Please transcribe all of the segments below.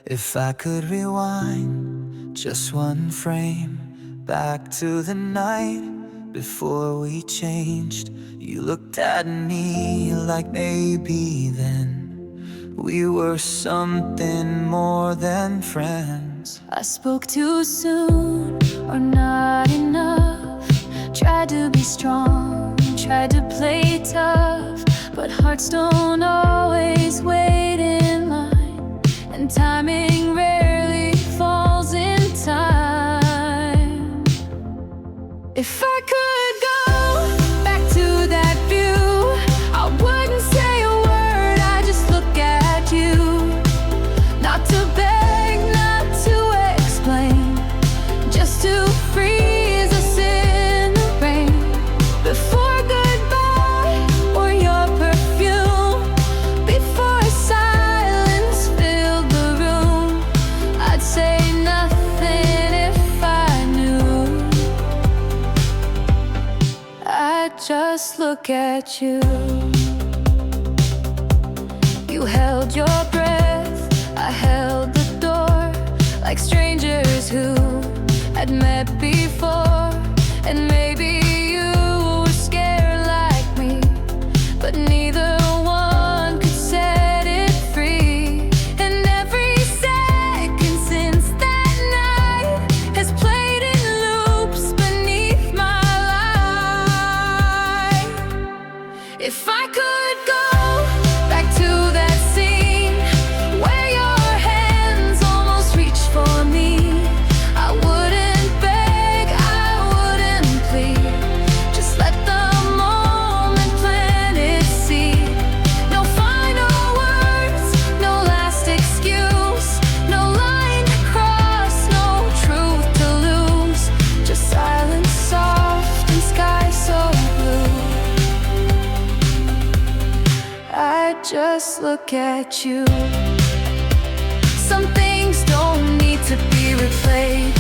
If I could rewind just one frame back to the night before we changed, you looked at me like maybe then we were something more than friends. I spoke too soon or not enough. Tried to be strong, tried to play tough, but hearts don't always wait in line, and timing rarely falls in time. If I could go back to that view, I wouldn't say a word, I just look at you. Not to beg, not to explain, just to freeze us in the rain. Before goodbye or your perfume, before silence filled the room, I'd say nothing if I knew. I'd just look at you. You held your breath, I held the door, like strangers who had met before. And maybe you were scared like me, but neither one could set it free. And every second since that night has played in loops beneath my life. If I could go back to that scene where your hands almost reached for me, I wouldn't beg, I wouldn't plead. Just let the moment plant its seed. No final words, no last excuse, no line to cross, no truth to lose. Just silence soft and sky so blue. I just look at you. Some things don't need to be replayed,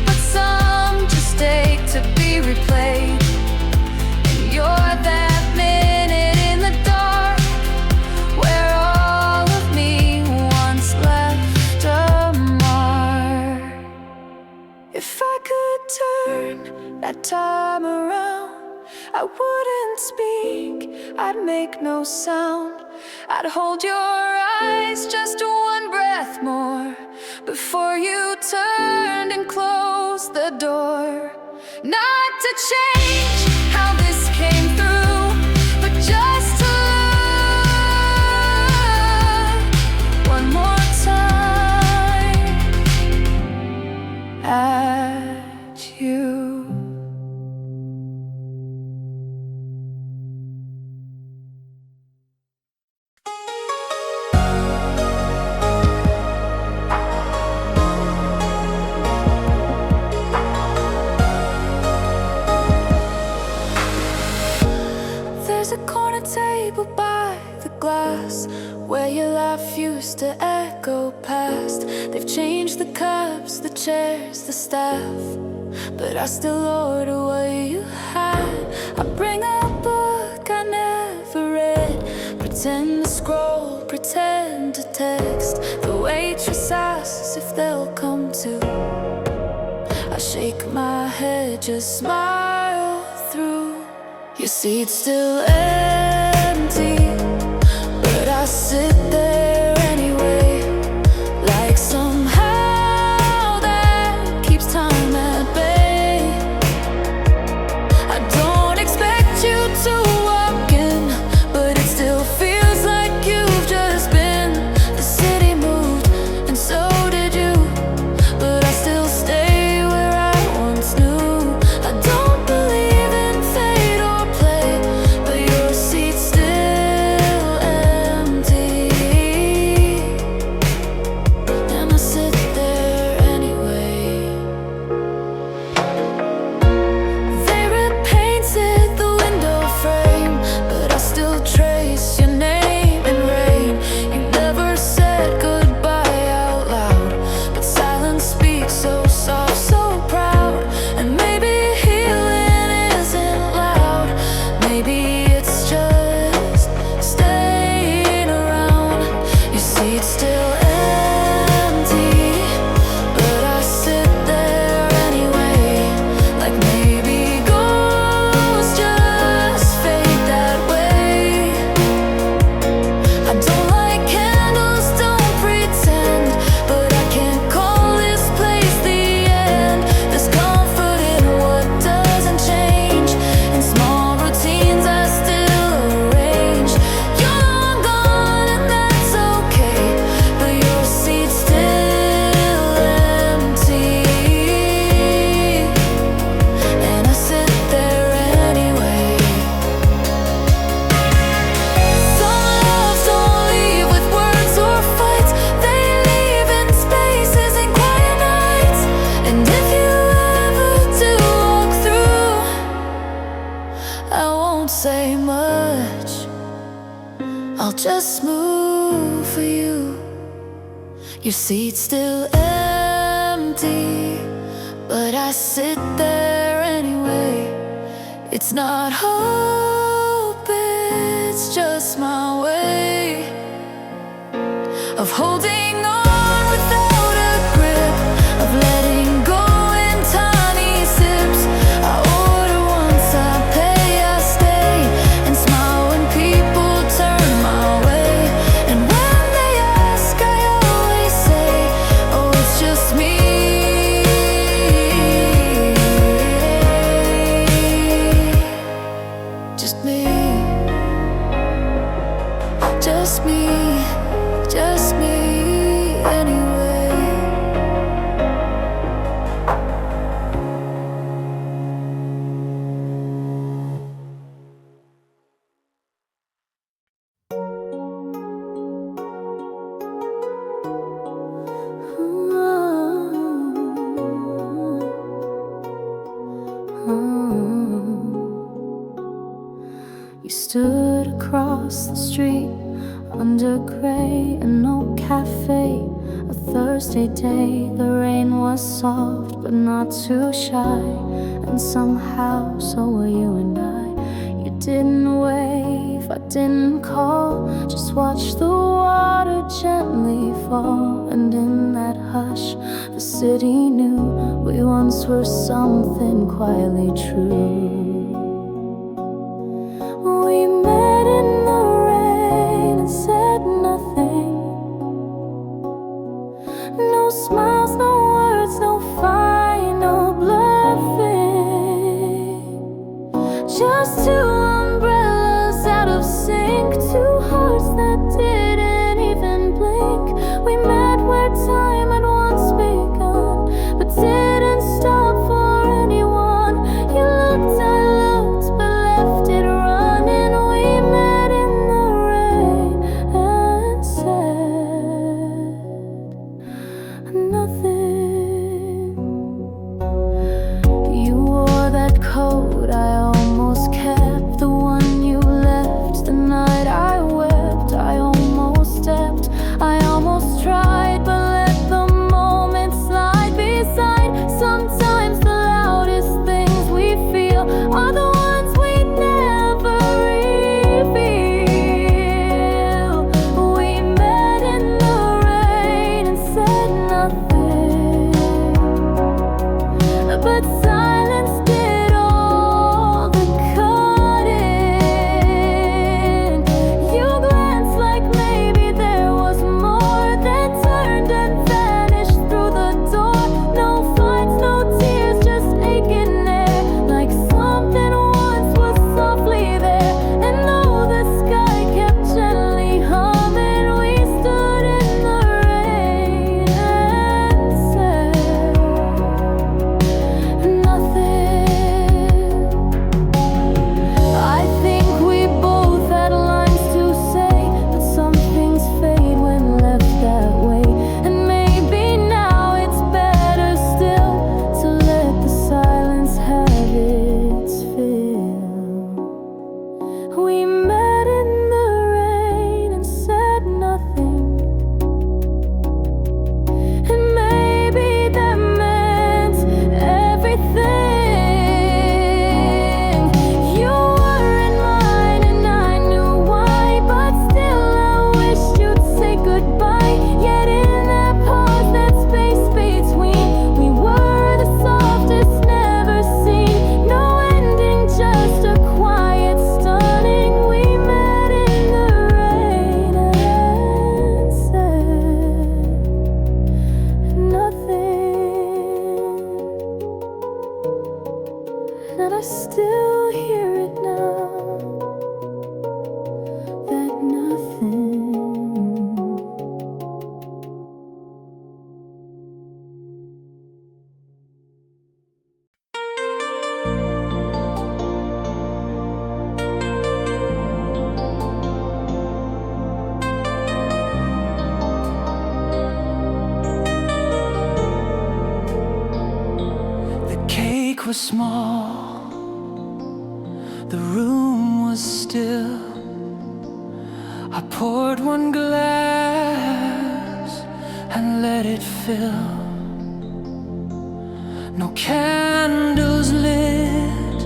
but some just take to be replayed. And you're that minute in the dark where all of me once left a mark. If I could turn that time around, I wouldn't speak, I'd make no sound. I'd hold your eyes just one breath more before you turned and closed the door. Not to change how this came through, but just to look one more time at you. There's a corner table by the glass where your laugh used to echo past. They've changed the cups, the chairs, the staff, but I still order what you had. I bring a book I never read, pretend to scroll, pretend to text. The waitress asks if they'll come too. I shake my head, just smile through. Your seat's still empty, but I sit there anyway, like somehow that keeps time at bay. I don't expect you to walk in, but it still feels like you've just been. The city moved, and so did you, but I still stay where I once knew. I don't believe in fate or play, but your seat just move for you. Your seat's still empty, but I sit there anyway. It's not hope, it's just my way of holding on without a grip, of letting go in tiny sips. I order once, I pay, I stay, and smile when people turn my way. And when they ask, I always say, oh, it's just me. Just me. Just me. Just me anyway. You stood across the street under gray and old cafe. A Thursday day, the rain was soft but not too shy. And somehow, so were you and I. You didn't wave, I didn't call, just watched the water gently fall. And in that hush, the city knew we once were something quietly true. We met in the rain and said nothing. No smiles, no words, no final bluffing. Just two umbrellas out of sync, two hearts that didn't even blink. We met where time had once begun, but didn't stop for anyone. You looked, I looked, but left it running. We met in the rain and said nothing. You wore that coat I almost kept, the one you left the night I wept. I almost stepped, I almost tried, but let the moment slide beside. Sometimes the loudest things we feel are the ones we never reveal. We met in the rain and said nothing, but silence did all the cutting. You glanced like maybe there was more, then turned and vanished through the door. No fights, no tears, just aching air, like something once was softly there. And though the sky kept gently humming, we stood in the rain and said nothing. I think we both had lines to say, but some things fade when left that way. And maybe now it's better still to let the silence have its fill. We met in the rain and said nothing, and maybe that meant everything. You were in mine and I knew why, but still I wished you'd say goodbye. Yet in that pause, that space between, we were the softest never seen. No ending, just a quiet stunning. We met in the rain and said nothing. And I still hear it now, that nothing. The cake was small, the room was still. I poured one glass and let it fill. No candles lit,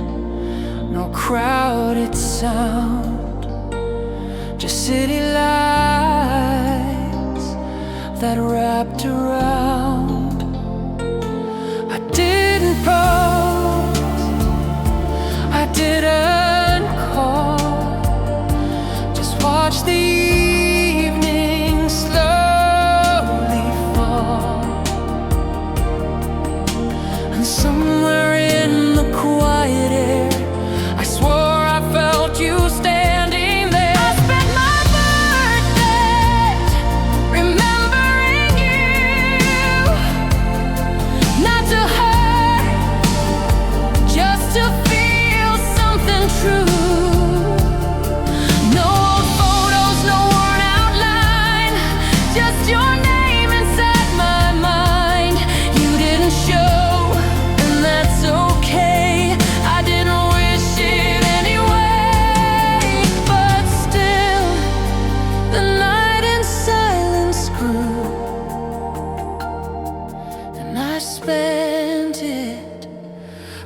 no crowded sound, just city lights that wrapped around. I didn't pause, I didn't call, just watch the evening slowly fall. And somewhere in the quiet air, I swore I felt you standing there. I spent my birthday remembering you, not to hurt, just to feel something true. No old photos, no worn out line, just your name inside my mind. You didn't show, and that's okay. I didn't wish it anyway, but still, the night in silence grew, and I spent it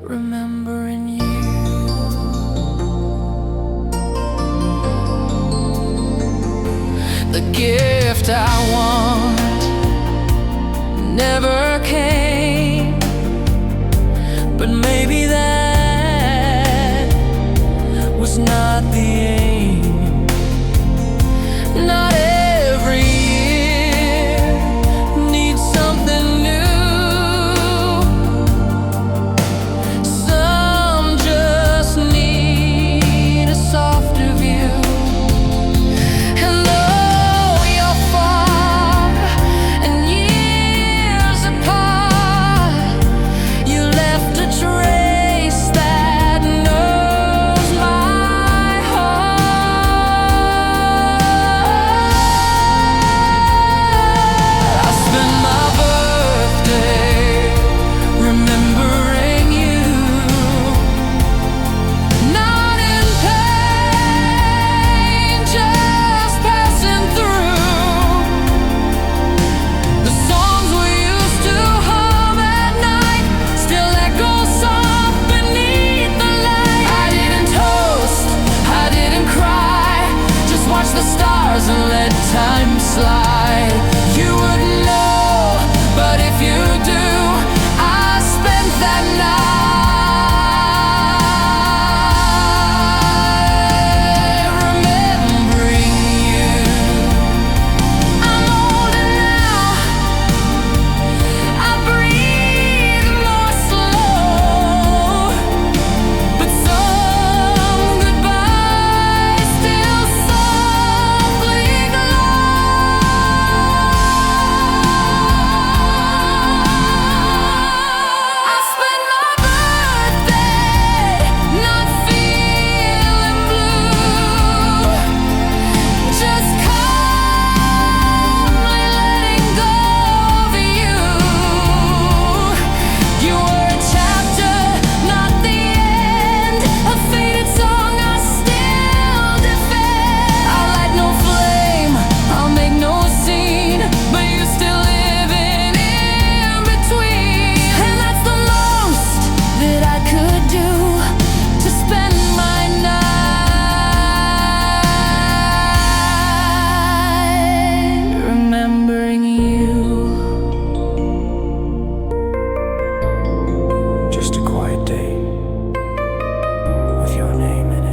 remembering you. The gift I want never came, but maybe that was not the aim. Not every year needs something new. Some just need a softer view. And though you're far and years apart, you left a trace that knows my heart. I spent my birthday remembering you, not in pain, just passing through. The songs we used to hum at night still echo soft beneath the light. I didn't toast, I didn't cry, just watch the stars and let time slide. You wouldn't know, but if you do, I spent that night remembering you. I'm older now, I breathe more slow, but some goodbyes still softly glow. I spent my birthday not feeling blue, just calmly letting go of you. You were a chapter, not the end, a faded song I still defend. I'll light no flame, I'll make no scene, but you still living in between. And that's the most that I could do to spend my night remembering you. Just a quiet day with your name in it.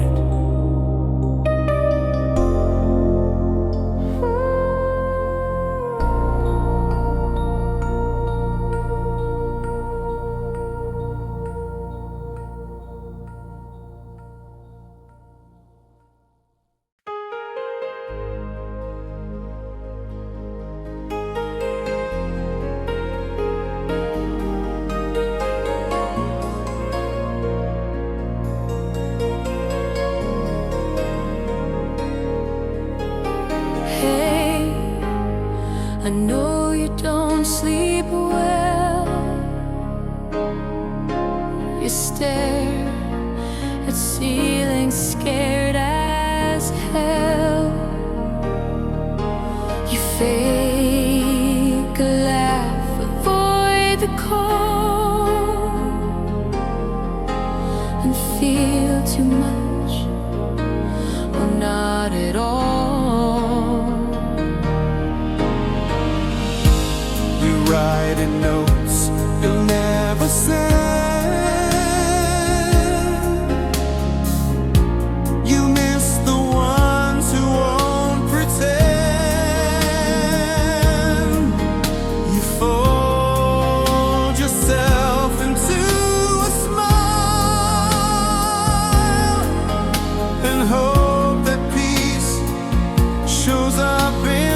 Hey, I know you don't sleep well. You stare at ceilings, scared as hell. call and feel too much or not at all. You write in notes you'll never send. You miss the ones who won't pretend. You fold yourself into a smile and hope that peace shows up in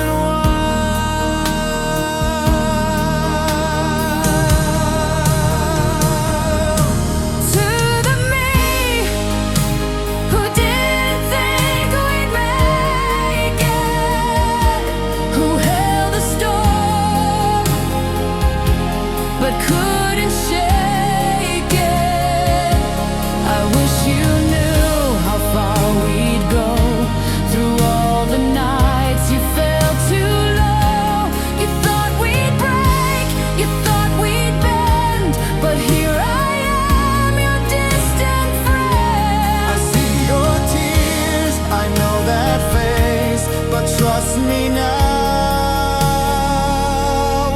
trust me now,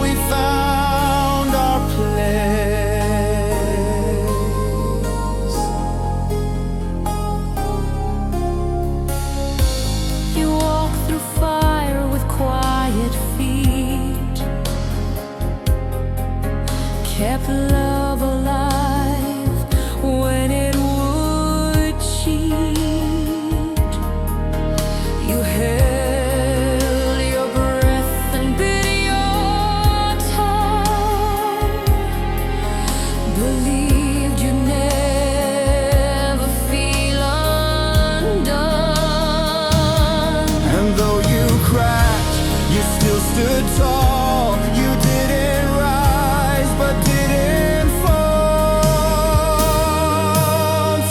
we found our place. You walk through fire with quiet feet, kept love alive when it would cheat. You held stood tall, you didn't rise but didn't fall.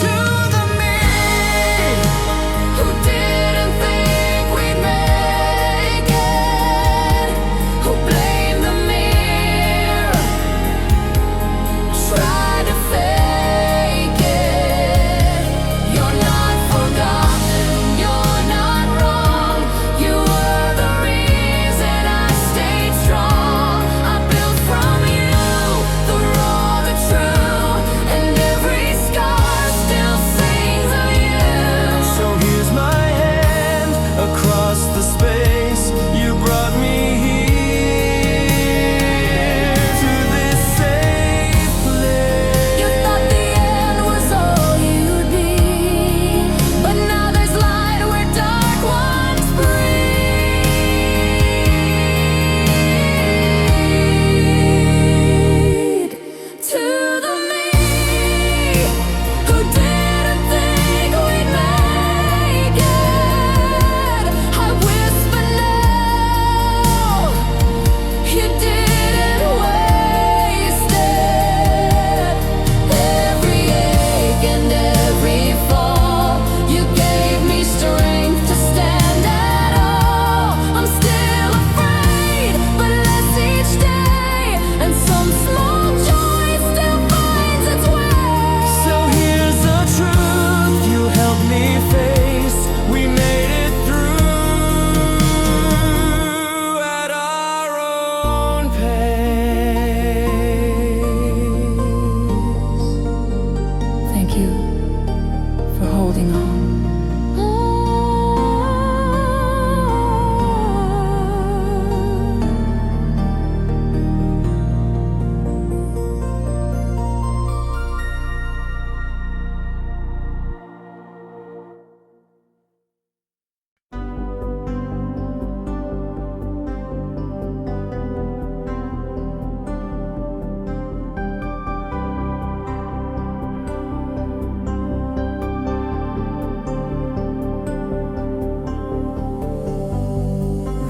To the me who didn't think we'd make it, who blamed the mirror, tried to fake it. You're not forgotten, you're not wrong. You were the reason I stayed strong. I built from you, the raw, the true, and every scar still sings of you. So here's my hand across the space. You brought me here to this safe place. You thought the end was all you'd be, but now there's light where dark ones breed. To the me who didn't think we'd make it, I whisper now, you didn't waste it. Every ache and every fall, you gave me strength to stand at all. I'm still afraid, but less each day, and some small joy still finds its way. So here's the truth you helped me face. We made it through at our own pace. Thank you for holding on.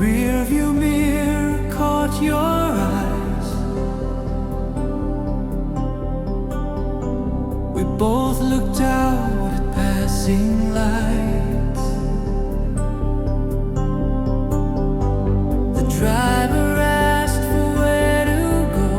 Rearview mirror caught your eyes. We both looked out at passing lights. The driver asked for where to go.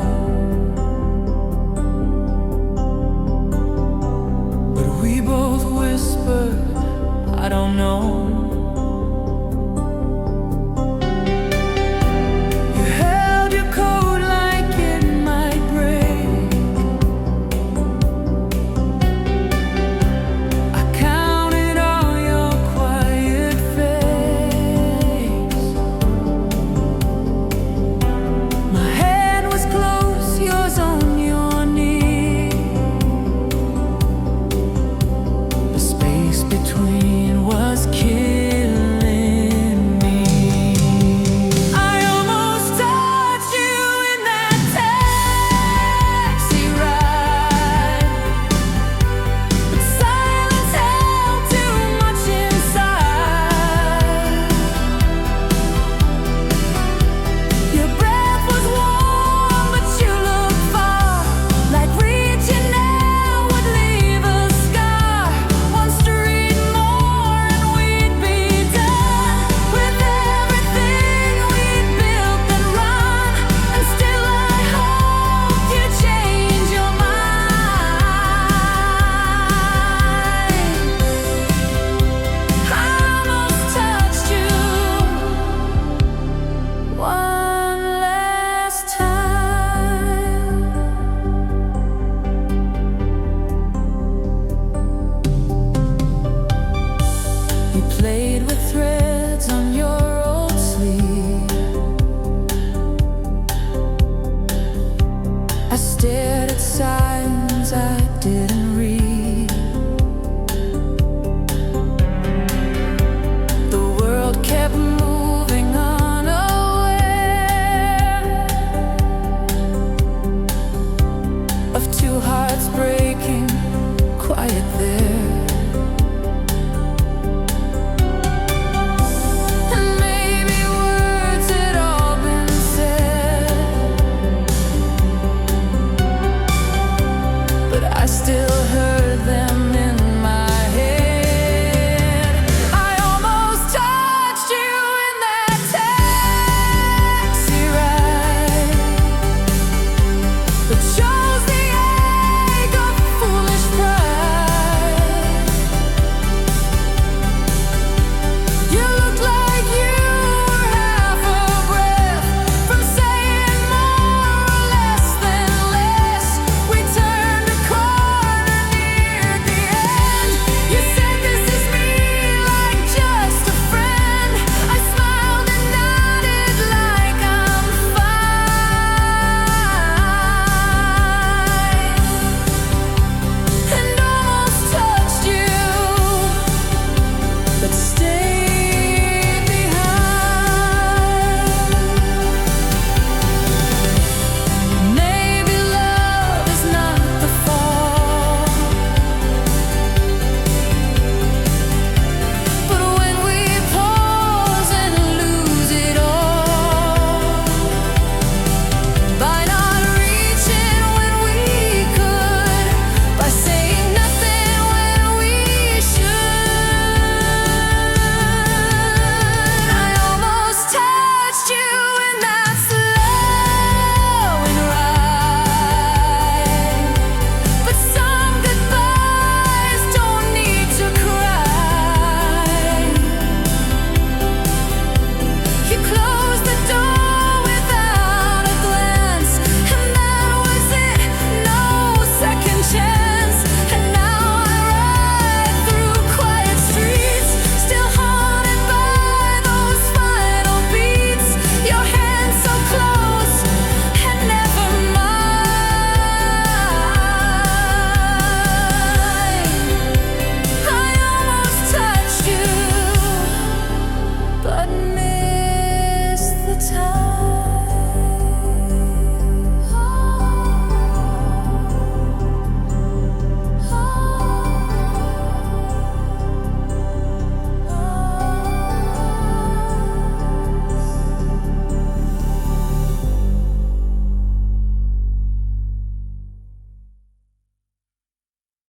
I stared at silence